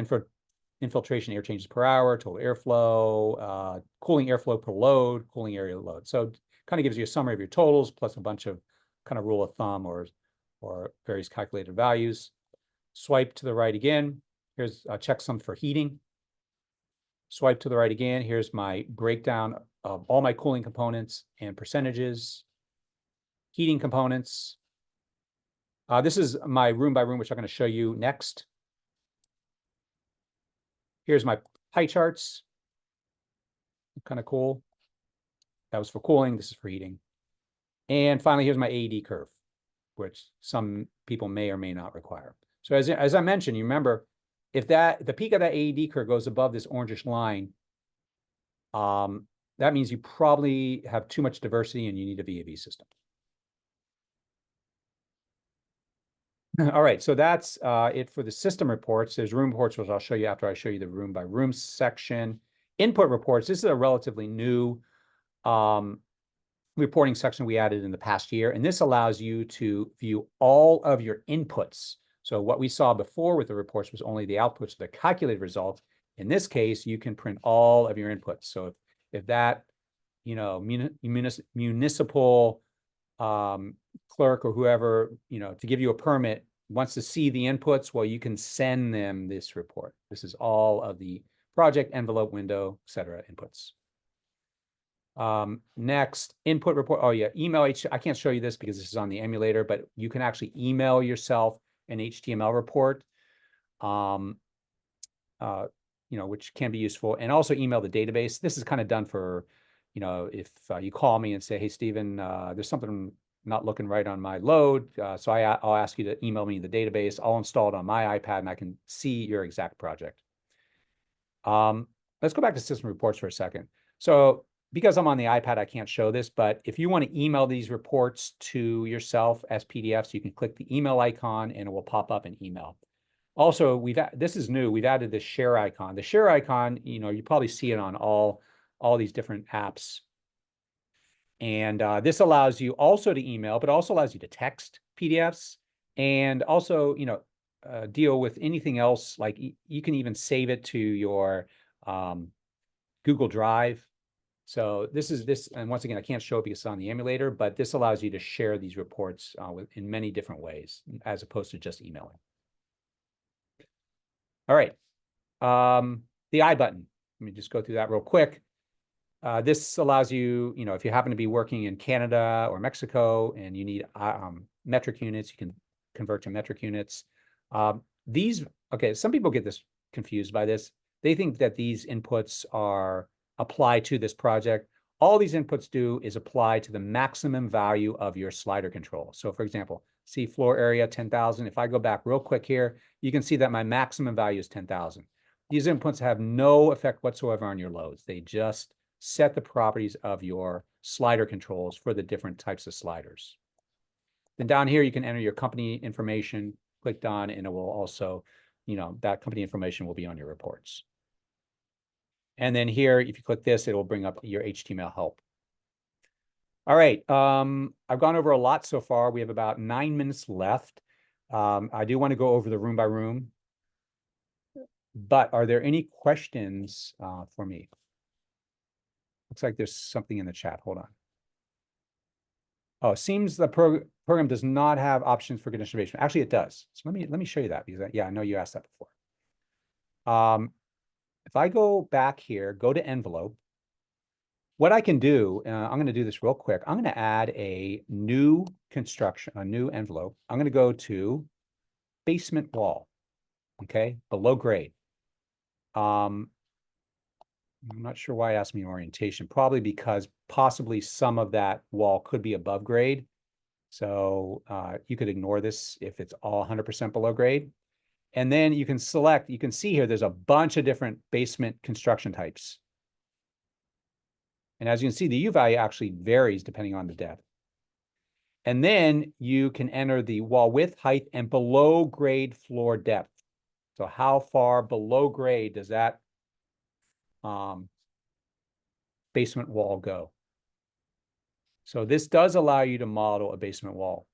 infiltration air changes per hour, total airflow, cooling airflow per load, cooling area load. So it kind of gives you a summary of your totals plus a bunch of kind of rule of thumb or various calculated values. Swipe to the right again. Here's a checksum for heating. Swipe to the right again. Here's my breakdown of all my cooling components and percentages. Heating components. This is my room by room, which I'm going to show you next. Here's my pie charts. Kind of cool. That was for cooling. This is for heating. And finally, here's my AED curve, which some people may or may not require. So as I mentioned, you remember, if the peak of that AED curve goes above this orangish line, that means you probably have too much diversity and you need a VAV system. All right, so that's it for the system reports. There's room reports, which I'll show you after I show you the room by room section. Input reports, this is a relatively new reporting section we added in the past year, and this allows you to view all of your inputs. So what we saw before with the reports was only the outputs of the calculated results. In this case, you can print all of your inputs. So if that, municipal clerk or whoever, to give you a permit wants to see the inputs, well, you can send them this report. This is all of the project envelope, window, et cetera, inputs. Next, input report. Oh yeah, email. I can't show you this because this is on the emulator, but you can actually email yourself an HTML report, which can be useful, and also email the database. This is kind of done for, if you call me and say, hey, Stephen, there's something not looking right on my load. So I'll ask you to email me the database. I'll install it on my iPad and I can see your exact project. Let's go back to system reports for a second. So because I'm on the iPad, I can't show this, but if you want to email these reports to yourself as PDFs, you can click the email icon and it will pop up in email. Also, this is new. We've added the share icon. The share icon, you probably see it on all these different apps. And this allows you also to email, but also allows you to text PDFs and also, deal with anything else. Like you can even save it to your Google Drive. So this, and once again, I can't show it because it's on the emulator, but this allows you to share these reports in many different ways, as opposed to just emailing. All right, the I button. Let me just go through that real quick. This allows you, if you happen to be working in Canada or Mexico and you need metric units, you can convert to metric units. Okay, some people get this confused by this. They think that these inputs are applied to this project. All these inputs do is apply to the maximum value of your slider control. So for example, see floor area 10,000. If I go back real quick here, you can see that my maximum value is 10,000. These inputs have no effect whatsoever on your loads. They just set the properties of your slider controls for the different types of sliders. Then down here, you can enter your company information, clicked on, and it will also, that company information will be on your reports. And then here, if you click this, it will bring up your HTML help. All right, I've gone over a lot so far. We have about 9 minutes left. I do want to go over the room by room. But are there any questions for me? Looks like there's something in the chat. Hold on. Oh, it seems the program does not have options for condition management. Actually, it does. So let me show you that, because I know you asked that before. If I go back here, go to envelope, what I can do, I'm going to do this real quick. I'm going to add a new construction, a new envelope. I'm going to go to basement wall, okay, below grade. I'm not sure why I asked me orientation, probably because possibly some of that wall could be above grade. So you could ignore this if it's all 100% below grade. And then you can select, you can see here, there's a bunch of different basement construction types. And as you can see, the U value actually varies depending on the depth. And then you can enter the wall width, height, and below grade floor depth. So how far below grade does that basement wall go? So this does allow you to model a basement wall.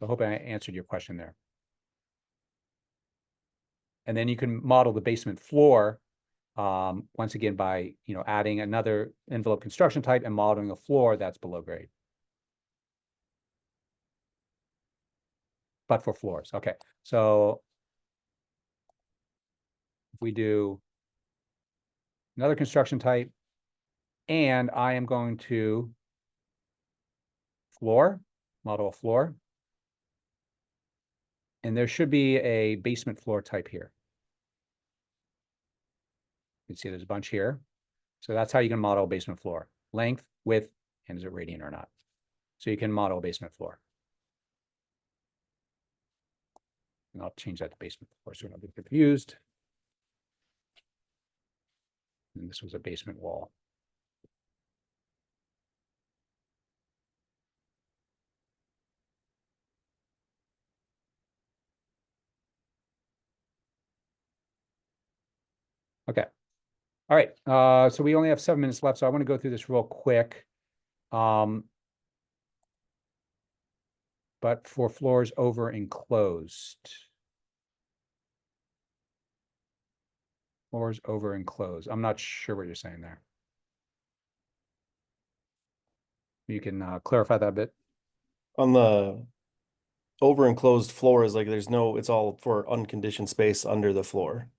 I hope I answered your question there. And then you can model the basement floor, once again, by adding another envelope construction type and modeling a floor that's below grade. But for floors, okay. So if we do another construction type, and I am going to model a floor. And there should be a basement floor type here. You can see there's a bunch here. So that's how you can model a basement floor. Length, width, and is it radiant or not? So you can model a basement floor. And I'll change that to basement floor so we're not being confused. And this was a basement wall. Okay. All right. So we only have 7 minutes left, so I want to go through this real quick. But for floors over enclosed. Floors over enclosed. I'm not sure what you're saying there. You can clarify that a bit. On the over enclosed floor is like there's no, it's all for unconditioned space under the floor.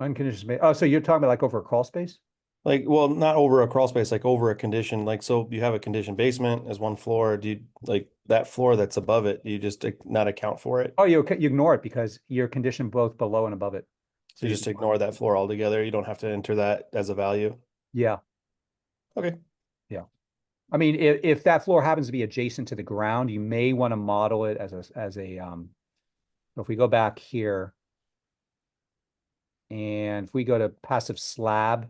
Unconditioned space. Oh, so you're talking about like over a crawl space? Like, well, not over a crawl space, like over a condition. Like, so you have a conditioned basement as one floor. Do you like that floor that's above it? Do you just not account for it? Oh, you ignore it because you're conditioned both below and above it. So you just ignore that floor altogether. You don't have to enter that as a value. Yeah. Okay. Yeah. I mean, if that floor happens to be adjacent to the ground, you may want to model it as a if we go back here and if we go to passive slab,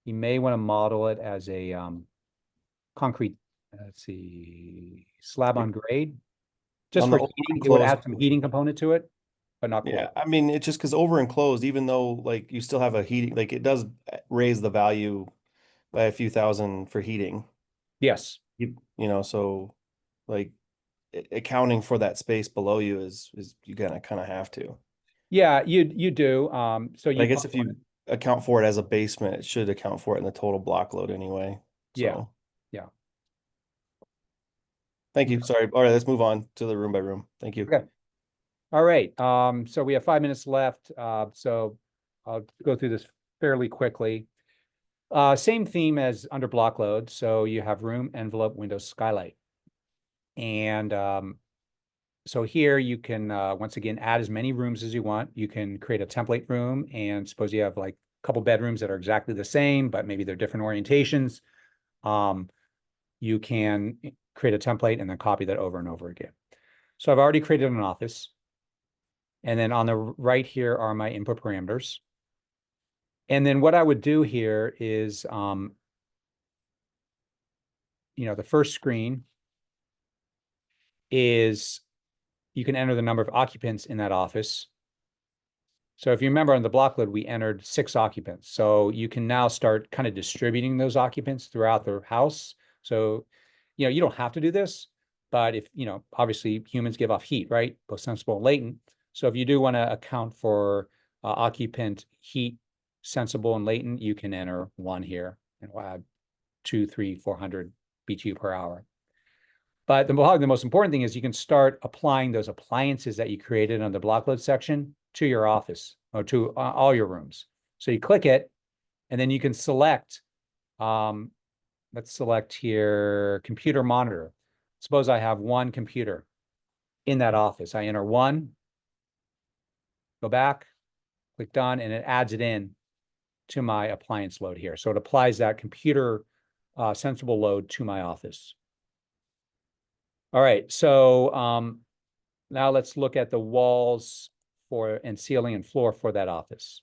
you may want to model it as a concrete, let's see, slab on grade. Just On for the heating, it would add some overenclosed, heating component to it, but not yeah, quite. I mean, it's just because over enclosed, even though like you still have a heating, like it does raise the value by a few thousand for heating. Yes. You know, so like accounting for that space below you is you kind of have to. Yeah, you do. So But I you guess if you account for it as a basement, it should account for it in the total block load anyway. yeah, So yeah. thank you. Sorry. All right, let's move on to the room by room. Thank you. Okay. All right. So we have 5 minutes left. So I'll go through this fairly quickly. Same theme as under block load. So you have room, envelope, window, skylight. And so here you can, once again, add as many rooms as you want. You can create a template room and suppose you have like a couple bedrooms that are exactly the same, but maybe they're different orientations. You can create a template and then copy that over and over again. So I've already created an office. And then on the right here are my input parameters. And then what I would do here is, the first screen is you can enter the number of occupants in that office. So if you remember on the block load, we entered 6 occupants. So you can now start kind of distributing those occupants throughout the house. So, you don't have to do this, but if, obviously humans give off heat, right? Both sensible and latent. So if you do want to account for occupant heat, sensible and latent, you can enter 1 here and we'll add 2, 3, 400 BTU per hour. But the most important thing is you can start applying those appliances that you created on the block load section to your office or to all your rooms. So you click it, and then you can select, let's select here, computer monitor. Suppose I have 1 computer in that office. I enter 1, go back, click done, and it adds it in to my appliance load here. So it applies that computer sensible load to my office. All right, so now let's look at the walls and ceiling and floor for that office.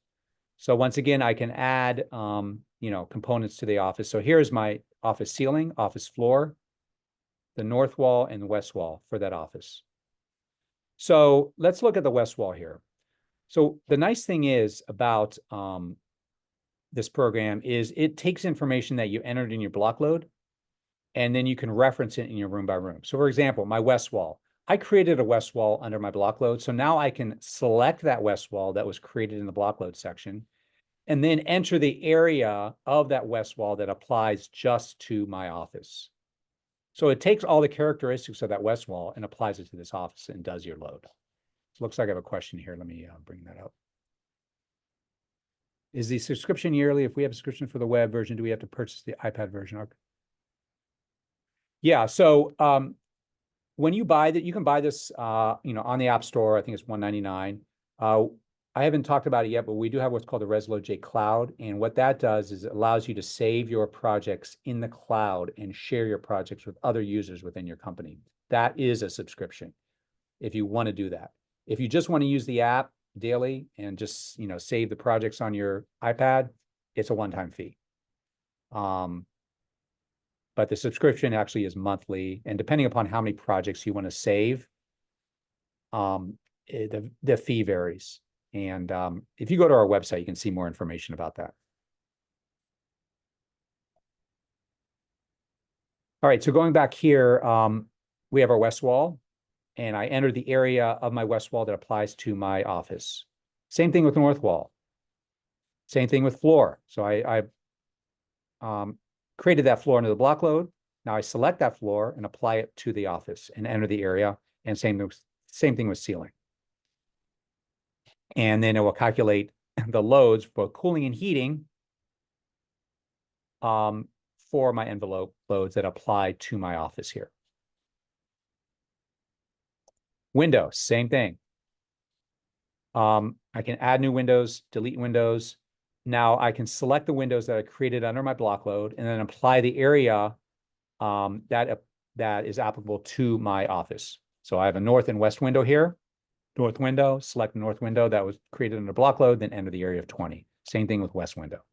So once again, I can add components to the office. So here's my office ceiling, office floor, the north wall and the west wall for that office. So let's look at the west wall here. So the nice thing is about this program is it takes information that you entered in your block load, and then you can reference it in your room by room. So for example, my west wall, I created a west wall under my block load. So now I can select that west wall that was created in the block load section and then enter the area of that west wall that applies just to my office. So it takes all the characteristics of that west wall and applies it to this office and does your load. It looks like I have a question here. Let me bring that up. Is the subscription yearly? If we have a subscription for the web version, do we have to purchase the iPad version? Okay. Yeah, so when you buy that, you can buy this, on the App Store. I think it's $199. I haven't talked about it yet, but we do have what's called the ResLoad-J Cloud. And what that does is it allows you to save your projects in the cloud and share your projects with other users within your company. That is a subscription if you want to do that. If you just want to use the app, daily and just, save the projects on your iPad, it's a one-time fee. But the subscription actually is monthly, and depending upon how many projects you want to save, the fee varies. And if you go to our website, you can see more information about that. All right, so going back here, we have our west wall, and I entered the area of my west wall that applies to my office. Same thing with north wall. Same thing with floor. So I created that floor into the block load. Now I select that floor and apply it to the office and enter the area. And same thing with ceiling. And then it will calculate the loads for both cooling and heating for my envelope loads that apply to my office here. Windows, same thing. I can add new windows, delete windows. Now I can select the windows that I created under my block load and then apply the area that is applicable to my office. So I have a north and west window here. North window, select the north window that was created under block load, then enter the area of 20. Same thing with west window.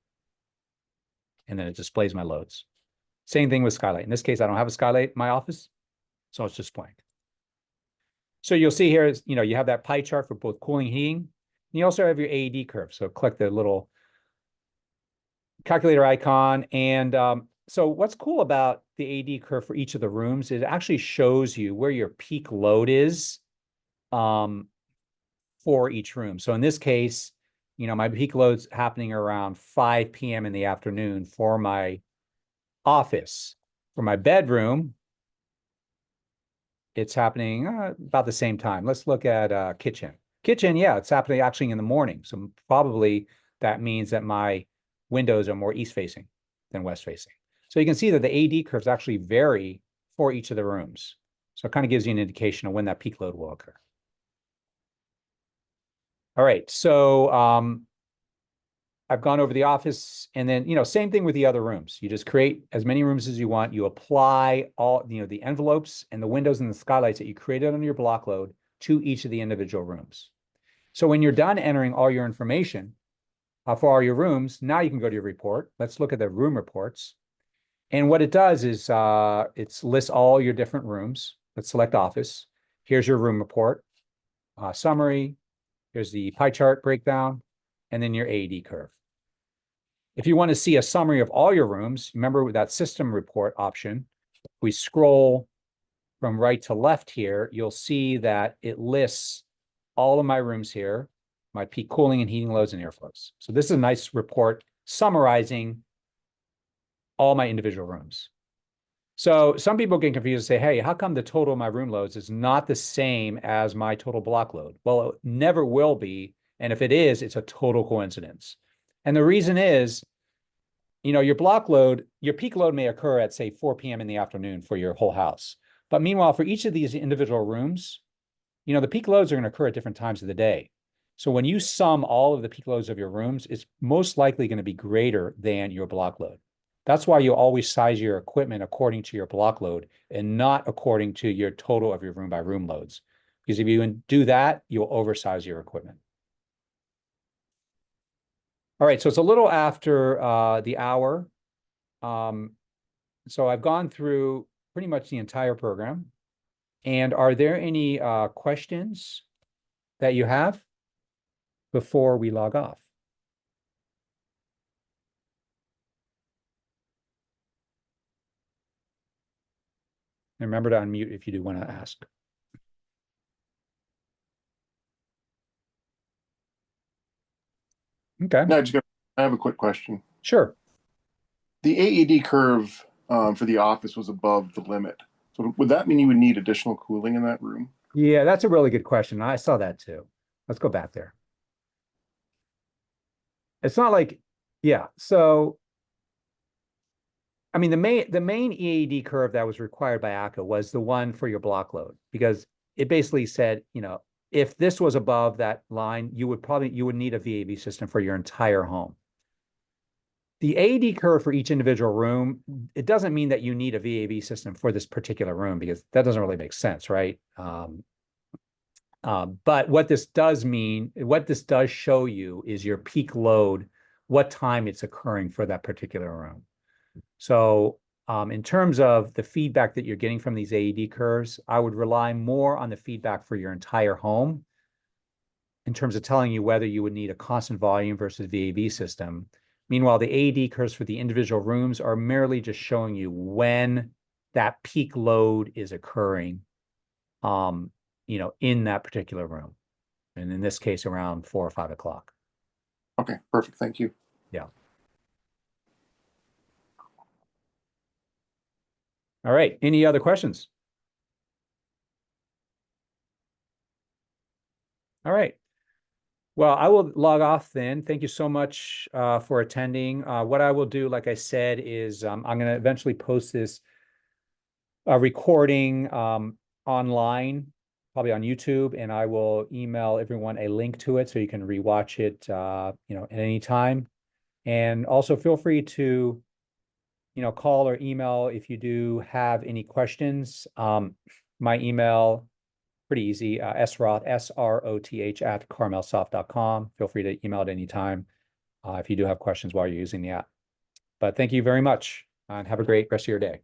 And then it displays my loads. Same thing with skylight. In this case, I don't have a skylight in my office, so it's just blank. So you'll see here, you have that pie chart for both cooling and heating. You also have your AED curve. So click the little calculator icon. And so what's cool about the AED curve for each of the rooms is it actually shows you where your peak load is for each room. So in this case, my peak load's happening around 5 p.m. in the afternoon for my office. For my bedroom, it's happening about the same time. Let's look at kitchen. Kitchen, yeah, it's happening actually in the morning. So probably that means that my windows are more east facing than west facing. So you can see that the AD curves actually vary for each of the rooms. So it kind of gives you an indication of when that peak load will occur. All right, so I've gone over the office, and then, same thing with the other rooms. You just create as many rooms as you want. You apply all, the envelopes and the windows and the skylights that you created under your block load to each of the individual rooms. So when you're done entering all your information for all your rooms, now you can go to your report. Let's look at the room reports. And what it does is it lists all your different rooms. Let's select office. Here's your room report, summary. Here's the pie chart breakdown, and then your AED curve. If you want to see a summary of all your rooms, remember with that system report option, if we scroll from right to left here, you'll see that it lists all of my rooms here, my peak cooling and heating loads and airflows. So this is a nice report summarizing all my individual rooms. So some people get confused and say, hey, how come the total of my room loads is not the same as my total block load? Well, it never will be. And if it is, it's a total coincidence. And the reason is, your block load, your peak load may occur at, say, 4 p.m. in the afternoon for your whole house. But meanwhile, for each of these individual rooms, the peak loads are going to occur at different times of the day. So when you sum all of the peak loads of your rooms, it's most likely going to be greater than your block load. That's why you always size your equipment according to your block load and not according to your total of your room by room loads. Because if you do that, you'll oversize your equipment. All right, so it's a little after the hour. So I've gone through pretty much the entire program. And are there any questions that you have before we log off? And remember to unmute if you do want to ask. Okay. No, I have a quick question. Sure. The AED curve for the office was above the limit. So would that mean you would need additional cooling in that room? Yeah, that's a really good question. I saw that too. Let's go back there. It's not like, yeah. So, I mean, the main EAD curve that was required by ACCA was the one for your block load, because it basically said, if this was above that line, you would need a VAV system for your entire home. The AED curve for each individual room, it doesn't mean that you need a VAV system for this particular room, because that doesn't really make sense, right? But what this does show you is your peak load, what time it's occurring for that particular room. So in terms of the feedback that you're getting from these AED curves, I would rely more on the feedback for your entire home in terms of telling you whether you would need a constant volume versus VAV system. Meanwhile, the AED curves for the individual rooms are merely just showing you when that peak load is occurring, in that particular room. And in this case, around 4 or 5 o'clock. Okay, perfect. Thank you. Yeah. All right. Any other questions? All right. Well, I will log off then. Thank you so much for attending. What I will do, like I said, is I'm going to eventually post this recording online, probably on YouTube, and I will email everyone a link to it so you can rewatch it, at any time. And also feel free to, call or email if you do have any questions. My email, pretty easy, sroth, SROTH @carmelsoft.com. Feel free to email at any time if you do have questions while you're using the app. But thank you very much and have a great rest of your day.